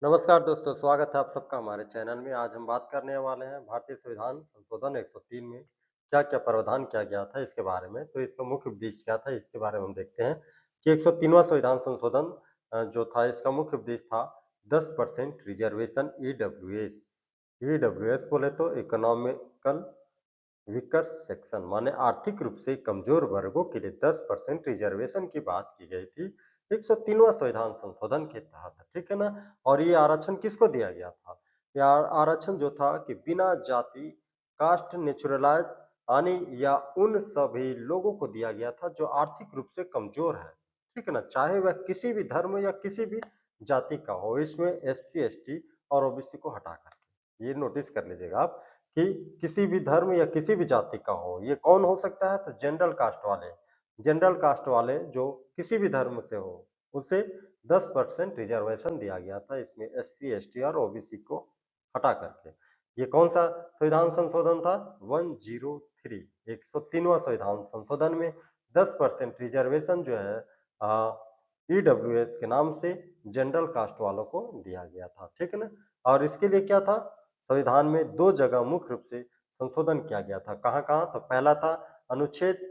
नमस्कार दोस्तों, स्वागत है आप सबका हमारे चैनल में। आज हम बात करने वाले हैं भारतीय संविधान संशोधन 103 में क्या-क्या प्रावधान किया गया था इसके बारे में। तो इसका मुख्य उद्देश्य क्या था इसके बारे में हम देखते हैं कि 103वां संविधान संशोधन जो था इसका मुख्य उद्देश्य था 10% रिजर्वेशन ईडब्ल्यूएस। ईडब्ल्यूएस बोले तो इकोनॉमिकल वीकर सेक्शन माने आर्थिक रूप से कमजोर वर्गों के लिए 10% रिजर्वेशन की बात की गई थी 103वां संविधान संशोधन के तहत, ठीक है ना। और ये आरक्षण किसको दिया गया था? यह आरक्षण जो था कि बिना जाति, कास्ट, नेचुरलाइज यानी या उन सभी लोगों को दिया गया था जो आर्थिक रूप से कमजोर है, ठीक है ना, चाहे वह किसी भी धर्म या किसी भी जाति का हो। इसमें एससी, एसटी और ओबीसी को हटा कर ये नोटिस कर लीजिएगा आप कि किसी भी धर्म या किसी भी जाति का हो। ये कौन हो सकता है? तो जनरल कास्ट वाले जो किसी भी धर्म से हो, उसे 10% रिजर्वेशन दिया गया था इसमें एससी, एसटी और ओबीसी को हटा करके। ये कौन सा संविधान संशोधन था? 103 103वां संविधान संशोधन में 10% रिजर्वेशन जो है ईडब्ल्यूएस के नाम से जनरल कास्ट वालों को दिया गया था, ठीक है ना। और इसके लिए क्या था? संविधान में दो जगह मुख्य रूप से संशोधन किया गया था। कहाँ-कहाँ? तो पहला था अनुच्छेद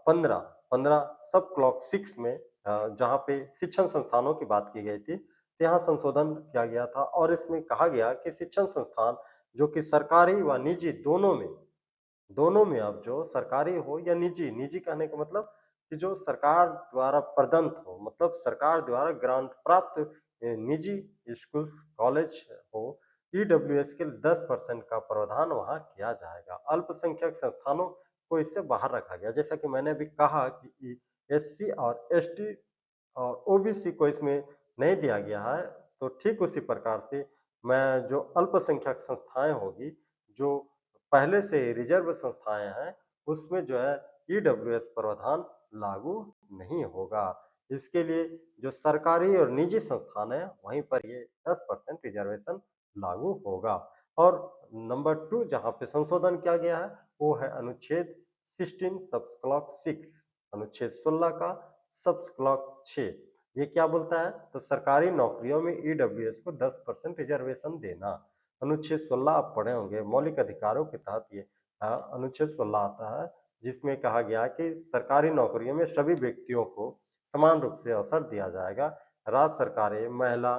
15 15 सब क्लॉक 6 में जहाँ पे शिक्षण संस्थानों की बात की गई थी, तो यहाँ संशोधन किया गया था और इसमें कहा गया कि शिक्षण संस्थान जो कि सरकारी व निजी दोनों में अब जो सरकारी हो या निजी, निजी कहने का मतलब कि जो सरकार द्वारा प्रदत्त हो, मतलब सरकार द्वारा ग्रांट प्राप्त निजी स्कूल्स, कॉलेज हो, ईडब्ल्यूएस के लिए 10% का प्रावधान वहाँ किया जाएगा। अल्पसंख्यक संस्थानों को इससे बाहर रखा गया। जैसा कि मैंने अभी कहा कि एससी और एसटी और ओबीसी को इसमें नहीं दिया गया है, तो ठीक उसी प्रकार से मैं जो अल्पसंख्यक संस्थाएँ होगी, जो पहले से रिजर्व संस्थाएँ हैं, उसमें जो है ईडब्ल्यूएस प्रावधान लागू नहीं होगा। इसके लिए जो सरकारी और निजी संस्थान हैं, वहीं पर ये 10% रिजर्वेशन लागू होगा। और नंबर 2 जहाँ पे संशोधन किया गया है, वो है अनुच्छेद 16 सब क्लॉक 6 अनुच्छेद 16 का सब क्लॉक 6। ये क्या बोलता है? तो सरकारी नौकरियों में ईडब्ल्यूएस को 10% रिजर्वेशन देना। अनुच्छेद 16 आप पढ़े होंगे, मौलिक अधिकारों के तहत ये अनुच्छेद 16 आता है, जिसमें कहा गया है कि सरकारी नौकरियों में सभी व्यक्तियों को समान रूप से अवसर दिया जाएगा। राज्य सरकारें महिला,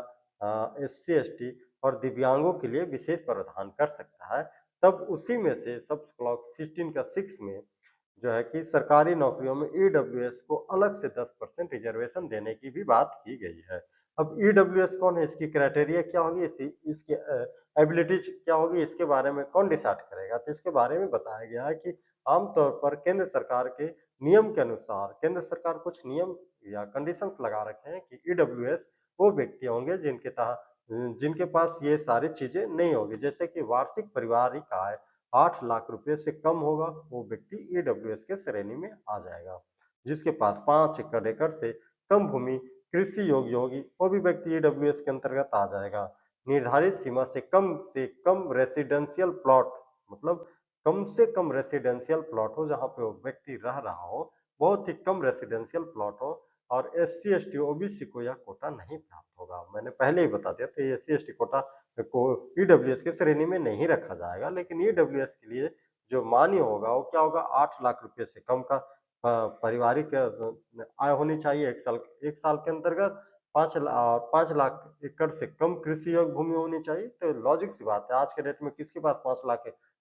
एससी, एसटी और दिव्यांगों के लिए विशेष प्रावधान कर सकता है। तब उसी में से सब क्लॉक 16 का 6 में जो है कि सरकारी नौकरियों में ईडब्ल्यूएस को अलग से 10% रिजर्वेशन देने की भी बात की गई है। अब ईडब्ल्यूएस कौन है? इसकी क्राइटेरिया क्या होगी? इसकी एबिलिटीज क्या होगी? इसके बारे में कौन डिसाइड करेगा? तो इसके बारे में बताया गया है कि आमतौर पर केंद्र सरकार के नियम के अनुसार केंद्र सरकार कुछ नियम या कंडीशंस लगा रखे हैं कि ईडब्ल्यूएस वो व्यक्ति होंगे जिनके पास ये सारी चीजें नहीं होगी। जैसे कि वार्षिक पारिवारिक आय 8 लाख रुपए से कम होगा, वो व्यक्ति ईडब्ल्यूएस के श्रेणी में आ जाएगा। जिसके पास 5 एकड़ से कम भूमि कृषि योग्य होगी, वो भी व्यक्ति ईडब्ल्यूएस के अंतर्गत आ जाएगा। निर्धारित सीमा से कम रेसिडेंशियल प्लॉट, मतलब कम से कम रेसिडेंशियल प्लॉट हो जहाँ पे वो व्यक्ति रह रहा हो, बहुत ही कम रेसिडेंशियल प्लॉट हो। और एससी, एसटी, ओबीसी को यह कोटा नहीं प्राप्त होगा। मैंने पहले ही बता दिया था एससी, एसटी कोटा को ईडब्ल्यूएस की श्रेणी में नहीं रखा जाएगा, लेकिन ईडब्ल्यूएस के लिए जो मान्य होगा वो क्या होगा? 8 लाख रुपए से कम का पारिवारिक आय होनी चाहिए एक साल के अंतर्गत। 5 लाख एकड़ से कम कृषि योग्य भूमि होनी चाहिए। तो लॉजिक सी बात है, आज के डेट में किसके पास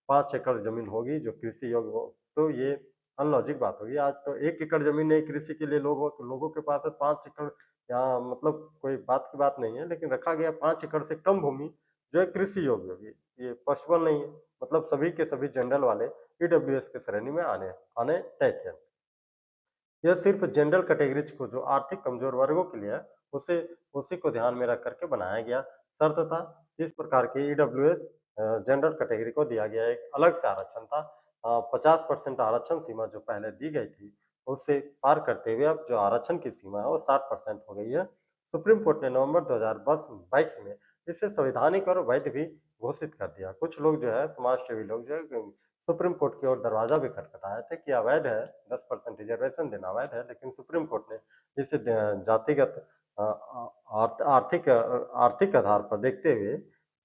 5 एकड़ जमीन होगी जो कृषि योग्य हो? तो ये अनलॉजिक बात होगी। आज तो 1 एकड़ जमीन नहीं कृषि के लिए लोगों के पास है, 5 एकड़ यहाँ मतलब कोई बात की बात नहीं है, लेकिन रखा गया 5 एकड़ से कम भूमि जो है कृषि योग्य होगी। ये पॉसिबल नहीं है, मतलब सभी के सभी जनरल वाले ईडब्ल्यूएस की श्रेणी में आने आने तय थे। यह सिर्फ जनरल कैटेगरीज को जो आर्थिक कमजोर वर्गों के लिए है, उसे उसी को ध्यान में रख करके बनाया गया शर्त था। इस प्रकार के ईडब्ल्यूएस जनरल कैटेगरी को दिया गया एक अलग से आरक्षण था। 50% आरक्षण सीमा जो पहले दी गई थी, उससे पार करते हुए अब जो आरक्षण की सीमा है वो 60% हो गई है। सुप्रीम कोर्ट ने नवंबर 2022 में इसे संवैधानिक और वैध भी घोषित कर दिया। कुछ लोग जो है समाज सेवी लोग जो है सुप्रीम कोर्ट की ओर दरवाजा भी खटखटाए थे कि अवैध है, 10% रिजर्वेशन देना अवैध है, लेकिन सुप्रीम कोर्ट ने इसे जातिगत आर्थिक आधार पर देखते हुए,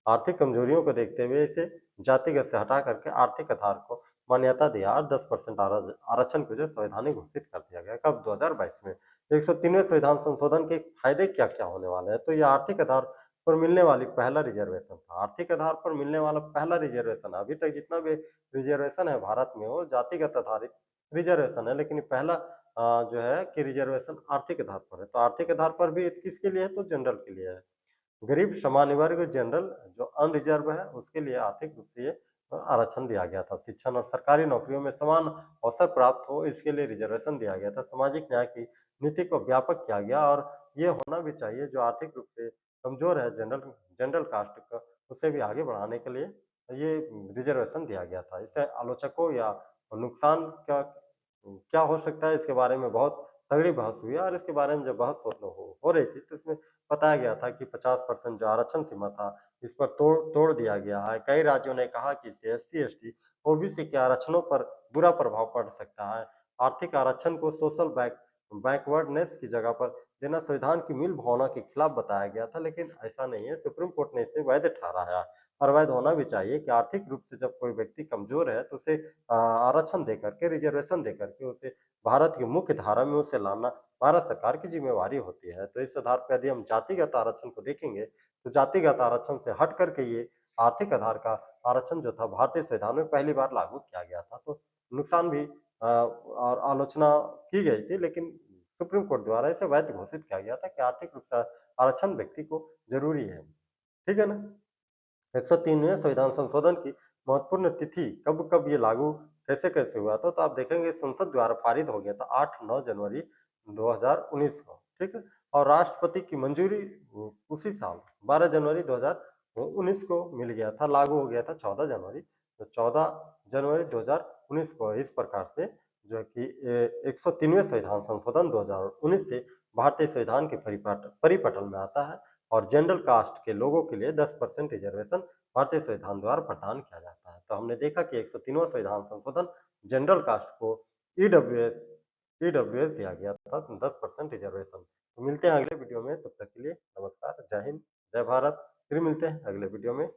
आर्थिक कमजोरियों को देखते हुए इसे जातिगत से हटा करके आर्थिक आधार को मान्यता दिया और 10% आरक्षण को जो संवैधानिक घोषित कर दिया गया। कब? 2022 में। 103वें संविधान संशोधन के फायदे क्या-क्या होने वाले हैं? तो ये आर्थिक आधार पर मिलने वाली पहला रिजर्वेशन था। आर्थिक आधार पर मिलने वाला पहला रिजर्वेशन, अभी तक जितना भी रिजर्वेशन है भारत में वो जातिगत आधारित रिजर्वेशन है, लेकिन ये पहला जो है कि रिजर्वेशन आर्थिक आधार पर है। तो आर्थिक आधार पर भी किसके लिए है? तो जनरल के लिए है। गरीब सामान्य वर्ग जनरल जो अनरिजर्व है उसके लिए आर्थिक रूप से ये आरक्षण दिया गया था। शिक्षण और सरकारी नौकरियों में समान अवसर प्राप्त हो इसके लिए रिजर्वेशन दिया गया था। सामाजिक न्याय की नीति को व्यापक किया गया और ये होना भी चाहिए जो आर्थिक रूप से कमजोर है जनरल जनरल कास्ट का उसे भी आगे बढ़ाने के लिए ये रिजर्वेशन दिया गया था। इससे आलोचकों या नुकसान क्या हो सकता है इसके बारे में बहुत तगड़ी बहस हुई और इसके बारे में जब बहस हो रही थी तो इसमें बताया गया था कि 50% जो आरक्षण सीमा था इस पर तोड़ तोड़ दिया गया है। कई राज्यों ने कहा कि इससे एससी-एसटी, ओबीसी के आरक्षणों पर बुरा प्रभाव पड़ सकता है। आर्थिक आरक्षण को सोशल बैकवर्डनेस की जगह पर देना संविधान की मूल भावना के खिलाफ बताया गया था, लेकिन ऐसा नहीं है। सुप्रीम कोर्ट ने इसे वैध ठहराया और वैध होना भी चाहिए कि आर्थिक रूप से जब कोई व्यक्ति कमजोर है तो उसे आरक्षण देकर के, रिजर्वेशन देकर के उसे भारत की मुख्य धारा में उसे लाना भारत सरकार की जिम्मेवारी होती है। तो इस आधार पर यदि हम जातिगत आरक्षण को देखेंगे, तो जातिगत आरक्षण से हट करके ये आर्थिक आधार का आरक्षण जो था भारतीय संविधान में पहली बार लागू किया गया था। तो नुकसान भी और आलोचना की गई थी, लेकिन सुप्रीम कोर्ट द्वारा इसे वैध घोषित किया गया था कि आर्थिक रूप से आरक्षण व्यक्ति को जरूरी है। ठीक है ना? 103वें संविधान संशोधन की महत्वपूर्ण तिथि कब-कब ये लागू कैसे-कैसे हुआ था? तो आप देखेंगे संसद द्वारा पारित हो गया था 8-9 जनवरी 2019 को, ठीक है? और राष्ट्रपति की मंजूरी उसी साल 12 जनवरी 2019 को मिल गया था, लागू हो गया था 14 जनवरी। तो 14 जनवरी 2019 को इस प्रकार से जो है कि 103वें संविधान संशोधन 2019 से भारतीय संविधान के परिपटल में आता है और जनरल कास्ट के लोगों के लिए 10% रिजर्वेशन भारतीय संविधान द्वारा प्रदान किया जाता है। तो हमने देखा कि 103वां संविधान संशोधन जनरल कास्ट को ईडब्ल्यूएस ईडब्ल्यूएस दिया गया था 10% रिजर्वेशन। तो मिलते हैं अगले वीडियो में, तब तक के लिए नमस्कार, जय हिंद, जय भारत। फिर मिलते हैं अगले वीडियो में।